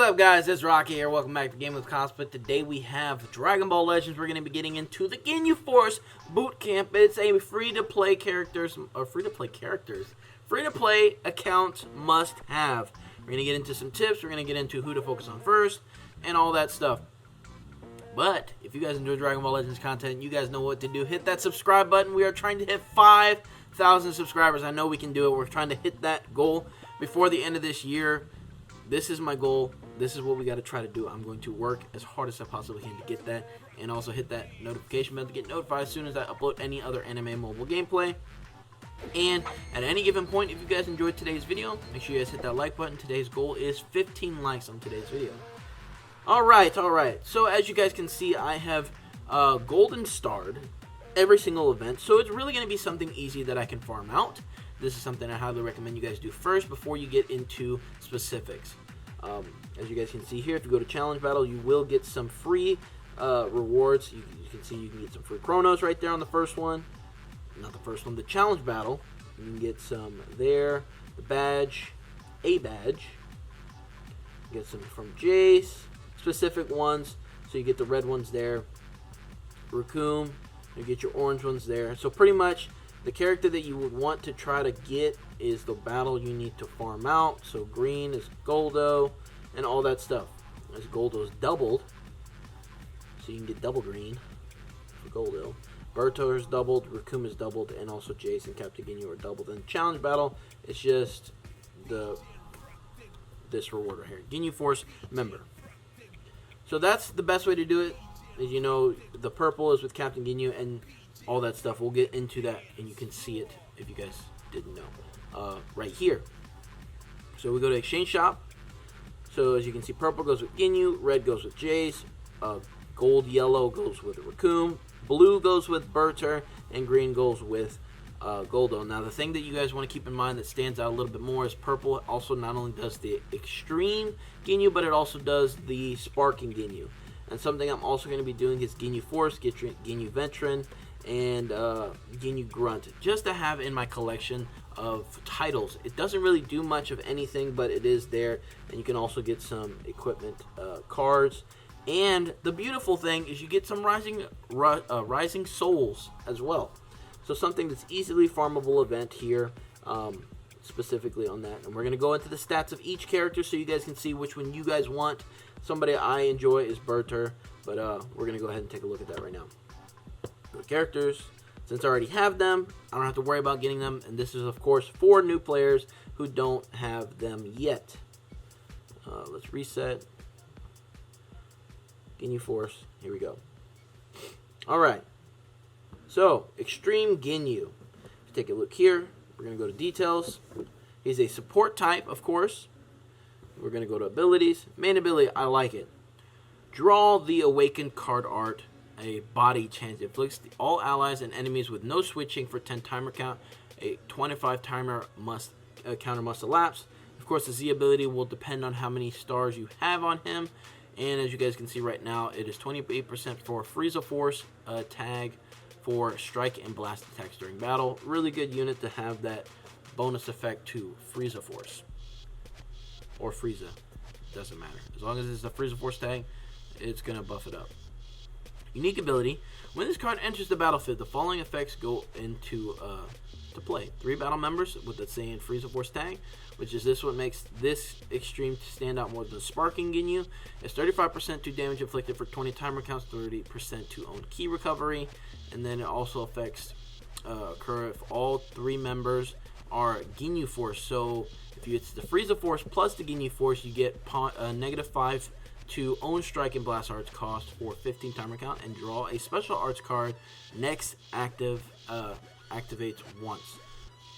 What's up, guys? It's Rocky here. Welcome back to Game with Cosplay. Today we have Dragon Ball Legends. We're going to be getting into the Ginyu Force Boot Camp. It's a free-to-play free-to-play account must-have. We're going to get into some tips. We're going to get into who to focus on first and all that stuff. But if you guys enjoy Dragon Ball Legends content, you guys know what to do. Hit that subscribe button. We are trying to hit 5,000 subscribers. I know we can do it. We're trying to hit that goal before the end of this year. This is my goal. This is what we got to try to do. I'm going to work as hard as I possibly can to get that, and also hit that notification bell to get notified as soon as I upload any other anime mobile gameplay. And at any given point, if you guys enjoyed today's video, make sure you guys hit that like button. Today's goal is 15 likes on today's video. Alright. So as you guys can see, I have golden starred every single event. So it's really going to be something easy that I can farm out. This is something I highly recommend you guys do first before you get into specifics. As you guys can see here, if you go to Challenge Battle, you will get some free rewards. You can see you can get some free Chronos right there on the first one. Not the first one, the Challenge Battle. You can get some there. The badge, a badge. Get some from Jace. Specific ones, so you get the red ones there. Raccoon, you get your orange ones there. So pretty much, the character that you would want to try to get is the battle you need to farm out. So green is Goldo and all that stuff. As Goldo is doubled, so you can get double green for Goldo. Berto is doubled, Raccoon is doubled, and also Jace and Captain Ginyu are doubled. And challenge battle, it's just this reward right here, Ginyu Force member. So that's the best way to do it. As you know, the purple is with Captain Ginyu and all that stuff. We'll get into that, and you can see it if you guys didn't know right here. So we go to Exchange Shop. So as you can see, purple goes with Ginyu, red goes with Jace, gold yellow goes with Raccoon, blue goes with Berter, and green goes with Goldo. Now the thing that you guys want to keep in mind that stands out a little bit more is purple also not only does the extreme Ginyu, but it also does the sparking Ginyu. And something I'm also going to be doing is Ginyu Force, Ginyu Veteran, and Ginyu Grunt, just to have in my collection of titles. It doesn't really do much of anything, but it is there, and you can also get some equipment cards. And the beautiful thing is you get some rising souls as well. So something that's easily farmable event here, specifically on that. And we're going to go into the stats of each character so you guys can see which one you guys want. Somebody I enjoy is Berter, but we're going to go ahead and take a look at that right now. Go to characters. Since I already have them, I don't have to worry about getting them. And this is, of course, for new players who don't have them yet. Let's reset. Ginyu Force. Here we go. Alright. So, Extreme Ginyu. Take a look here. We're going to go to details. He's a support type, of course. We're going to go to abilities. Main ability, I like it. Draw the Awakened card art. A body chance. It inflicts all allies and enemies with no switching for 10 timer count. A 25 timer counter must elapse. Of course, the Z ability will depend on how many stars you have on him. And as you guys can see right now, it is 28% for Frieza Force tag for strike and blast attacks during battle. Really good unit to have that bonus effect to Frieza Force. Or Frieza. Doesn't matter. As long as it's a Frieza Force tag, it's going to buff it up. Unique ability. When this card enters the battlefield, the following effects go into to play. 3 battle members with the SAIYAN Frieza Force tag, which is this what makes this extreme to stand out more than the Sparking Ginyu. It's 35% to damage inflicted for 20 timer counts, 30% to own key recovery, and then it also affects occur if all 3 members are Ginyu Force. So if it's the Frieza Force plus the Ginyu Force, you get -5 to own strike and blast arts cost for 15 timer count, and draw a special arts card next activates once.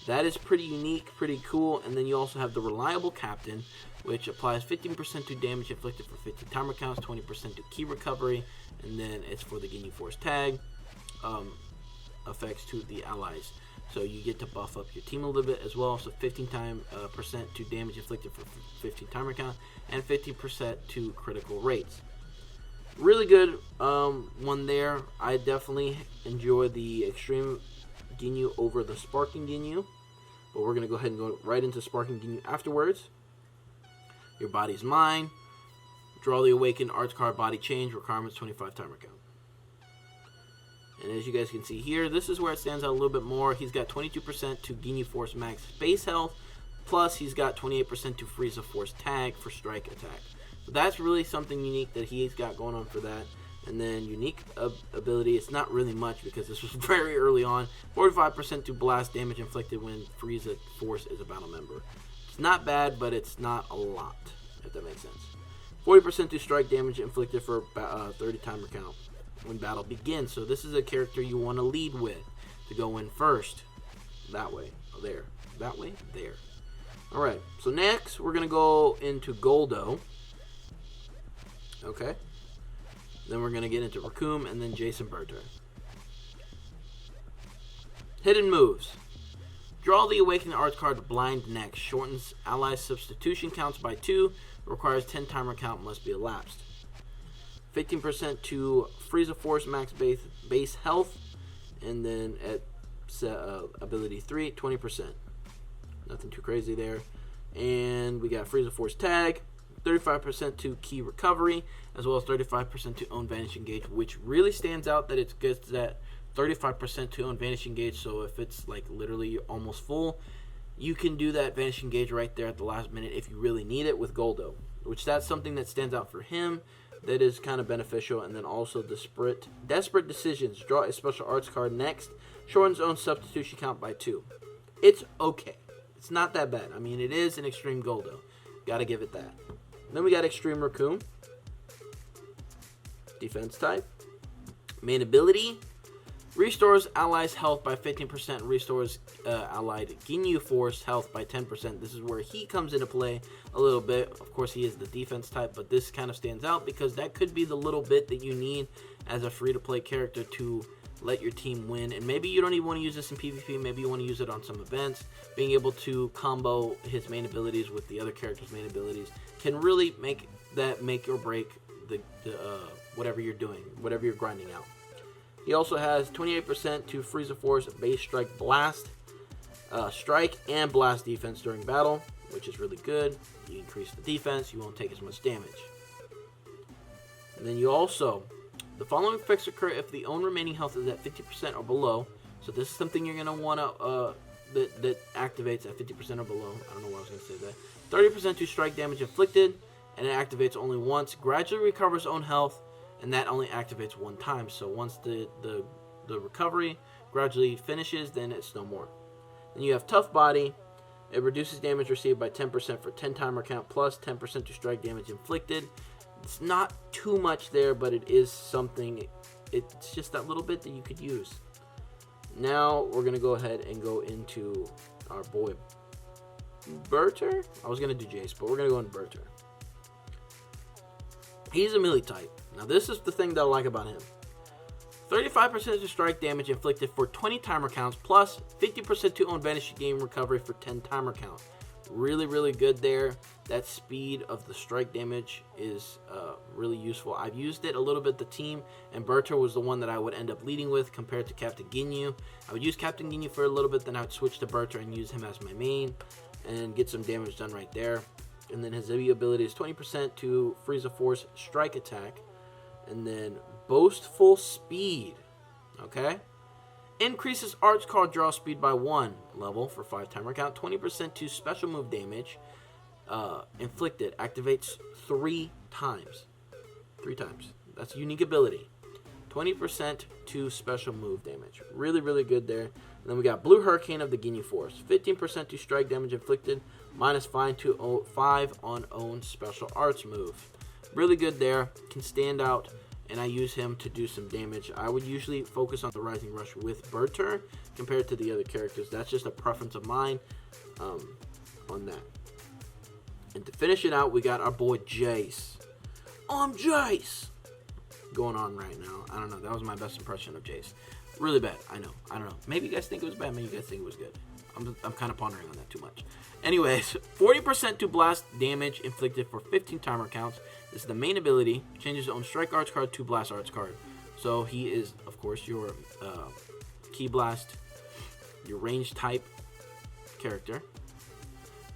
That is pretty unique, pretty cool. And then you also have the Reliable Captain, which applies 15% to damage inflicted for 15 timer counts, 20% to key recovery, and then it's for the Ginyu Force tag. Effects to the allies. So you get to buff up your team a little bit as well. So 15% to damage inflicted for 15 timer count, and 50% to critical rates. Really good one there. I definitely enjoy the Extreme Ginyu over the Sparking Ginyu. But we're going to go ahead and go right into Sparking Ginyu afterwards. Your body's mine. Draw the Awakened Arts card body change. Requirements 25 timer count. And as you guys can see here, this is where it stands out a little bit more. He's got 22% to Ginyu Force max base health. Plus, he's got 28% to Frieza Force tag for strike attack. So that's really something unique that he's got going on for that. And then unique ability, it's not really much because this was very early on. 45% to blast damage inflicted when Frieza Force is a battle member. It's not bad, but it's not a lot, if that makes sense. 40% to strike damage inflicted for 30 timer count when battle begins. So this is a character you want to lead with to go in first. That way, there. That way, there. Alright, so next we're going to go into Goldo. Okay. Then we're going to get into Raccoon and then Jason Berter. Hidden moves. Draw the Awakening Arts card Blind next. Shortens ally substitution counts by 2. Requires 10 timer count must be elapsed. 15% to Frieza Force max base health. And then at ability 3, 20%. Nothing too crazy there. And we got Frieza Force tag. 35% to key recovery, as well as 35% to own vanishing gauge, which really stands out that it gets that 35% to own vanishing gauge. So if it's like literally almost full, you can do that vanishing gauge right there at the last minute if you really need it with Goldo, which that's something that stands out for him that is kind of beneficial. And then also desperate decisions. Draw a special arts card next. Shortens own substitution count by 2. It's okay. It's not that bad. I mean, it is an extreme Goldo. Gotta give it that. Then we got Extreme Raccoon. Defense type. Main ability. Restores allies' health by 15%. Restores allied Ginyu Force health by 10%. This is where he comes into play a little bit. Of course, he is the defense type, but this kind of stands out because that could be the little bit that you need as a free-to-play character to let your team win. And maybe you don't even want to use this in PvP. Maybe you want to use it on some events. Being able to combo his main abilities with the other character's main abilities can really make or break the whatever you're doing, whatever you're grinding out. He also has 28% to Frieza Force base strike blast, strike and blast defense during battle, which is really good. You increase the defense, you won't take as much damage. And then you also, the following effects occur if the own remaining health is at 50% or below. So this is something you're gonna wanna that activates at 50% or below. I don't know why I was gonna say that. 30% to strike damage inflicted, and it activates only once. Gradually recovers own health, and that only activates one time. So once the recovery gradually finishes, then it's no more. Then you have Tough Body. It reduces damage received by 10% for 10 timer count, plus 10% to strike damage inflicted. It's not too much there, but it is something. It's just that little bit that you could use. Now we're going to go ahead and go into our boy Berter. I was going to do Jace, but we're going to go into Berter. He's a melee type. Now this is the thing that I like about him. 35% to strike damage inflicted for 20 timer counts, plus 50% to own vanishing game recovery for 10 timer count. Really, really good there. That speed of the strike damage is really useful. I've used it a little bit the team, and Berter was the one that I would end up leading with compared to Captain Ginyu. I would use Captain Ginyu for a little bit, then I would switch to Berter and use him as my main and get some damage done right there. And then his ability is 20% to Frieza Force strike attack, and then boastful speed. Okay. Increases arts card draw speed by 1 level for 5 timer count. 20% to special move damage inflicted. Activates 3 times. 3 times. That's a unique ability. 20% to special move damage. Really, really good there. And then we got Blue Hurricane of the Ginyu Force. 15% to strike damage inflicted. Minus 5 on own special arts move. Really good there. Can stand out. And I use him to do some damage. I would usually focus on the Rising Rush with Berter compared to the other characters. That's just a preference of mine on that. And to finish it out, we got our boy Jace. I'm Jace! Going on right now. I don't know. That was my best impression of Jace. Really bad. I know. I don't know. Maybe you guys think it was bad. Maybe you guys think it was good. I'm kind of pondering on that too much. Anyways, 40% to blast damage inflicted for 15 timer counts. This is the main ability. Changes own strike arts card to blast arts card. So he is, of course, your key blast, your range type character.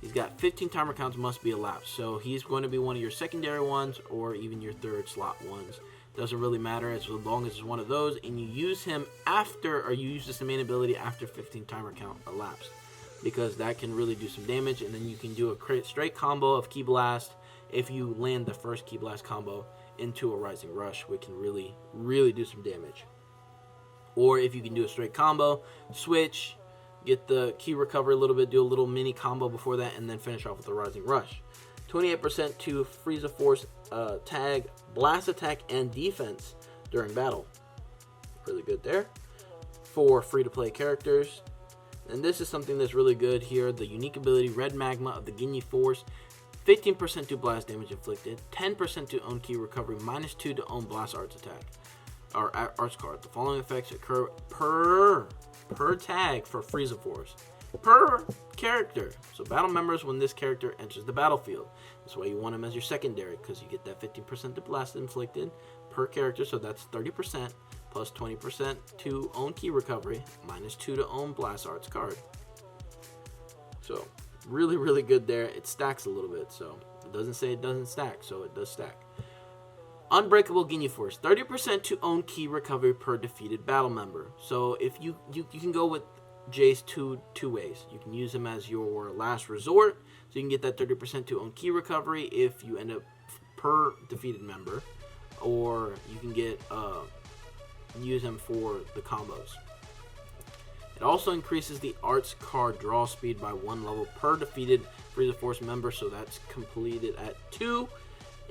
He's got 15 timer counts must be elapsed. So he's going to be one of your secondary ones or even your third slot ones. Doesn't really matter as long as it's one of those. And you use him after, or you use this main ability after 15 timer count elapsed. Because that can really do some damage. And then you can do a straight combo of Ki Blast if you land the first Ki Blast combo into a Rising Rush, which can really, really do some damage. Or if you can do a straight combo, switch, get the Ki recovery a little bit, do a little mini combo before that, and then finish off with the Rising Rush. 28% to Frieza Force tag, blast attack, and defense during battle. Really good there. For free-to-play characters. And this is something that's really good here. The unique ability, Red Magma of the Ginyu Force. 15% to blast damage inflicted. 10% to own Ki recovery. -2 to own blast arts attack. Or arts card. The following effects occur per tag for Frieza Force. Per character. So battle members when this character enters the battlefield. That's why you want him as your secondary, because you get that 15% to blast inflicted per character. So that's 30% plus 20% to own Ki recovery, -2 to own blast arts card. So really, really good there. It stacks a little bit, so it doesn't say it doesn't stack, so it does stack. Unbreakable Ginyu Force, 30% to own Ki recovery per defeated battle member. So if you can go with Jace two ways. You can use him as your last resort, so you can get that 30% to own Ki recovery if you end up per defeated member, or you can get use him for the combos. It also increases the arts card draw speed by 1 level per defeated Frieza Force member, so that's completed at 2.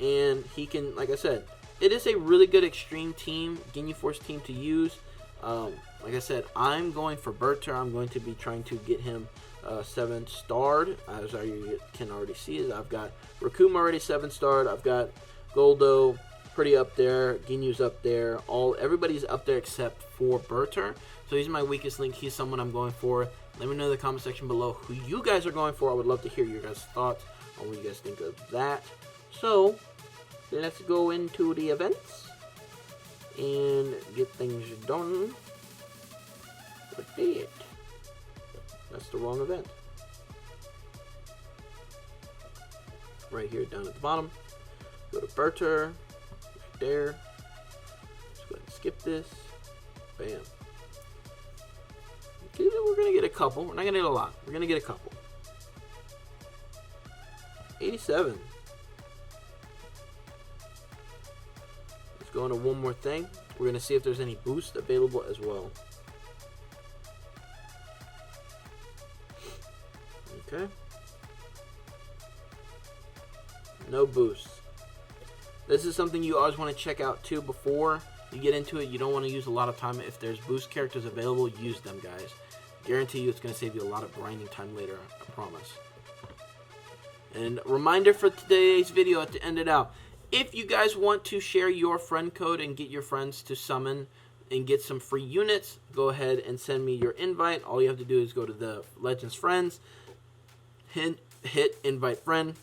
And he can, like I said, it is a really good extreme team, Ginyu Force team to use. Like I said, I'm going for Berter. I'm going to be trying to get him 7-starred. As you can already see, is I've got Raccoon already 7-starred. I've got Goldo pretty up there. Ginyu's up there. Everybody's up there except for Berter. So he's my weakest link. He's someone I'm going for. Let me know in the comment section below who you guys are going for. I would love to hear your guys' thoughts on what you guys think of that. So let's go into the events and get things done with it. That's the wrong event. Right here down at the bottom. Go to Berter. Right there. Let's go ahead and skip this. Bam. Okay, we're going to get a couple. We're not going to get a lot. We're going to get a couple. 87. Let's go into one more thing. We're going to see if there's any boost available as well. Okay. No boosts. This is something you always want to check out too before you get into it. You don't want to use a lot of time. If there's boost characters available, use them, guys. Guarantee you it's going to save you a lot of grinding time later. I promise. And reminder for today's video to end it out. If you guys want to share your friend code and get your friends to summon and get some free units, go ahead and send me your invite. All you have to do is go to the Legends Friends, hit invite friend,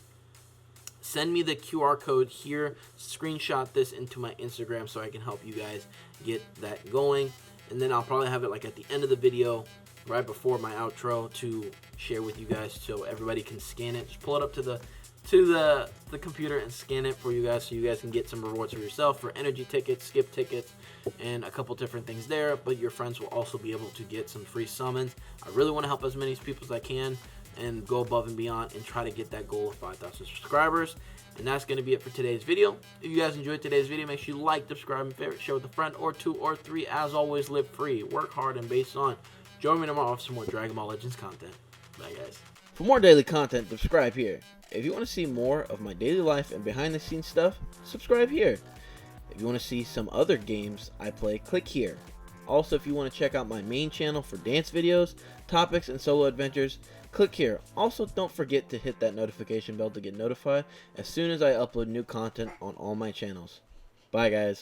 send me the QR code here, screenshot this into my Instagram so I can help you guys get that going. And then I'll probably have it like at the end of the video, right before my outro, to share with you guys so everybody can scan it. Just pull it up to the computer and scan it for you guys so you guys can get some rewards for yourself for energy tickets, skip tickets, and a couple different things there. But your friends will also be able to get some free summons. I really want to help as many people as I can and go above and beyond and try to get that goal of 5,000 subscribers. And that's going to be it for today's video. If you guys enjoyed today's video, make sure you like, subscribe, and favorite, share with a friend or 2 or 3. As always, live free, work hard, and based on. Join me tomorrow for some more Dragon Ball Legends content. Bye, guys. For more daily content, subscribe here. If you want to see more of my daily life and behind the scenes stuff, subscribe here. If you want to see some other games I play, click here. Also, if you want to check out my main channel for dance videos, topics, and solo adventures, click here. Also, don't forget to hit that notification bell to get notified as soon as I upload new content on all my channels. Bye, guys.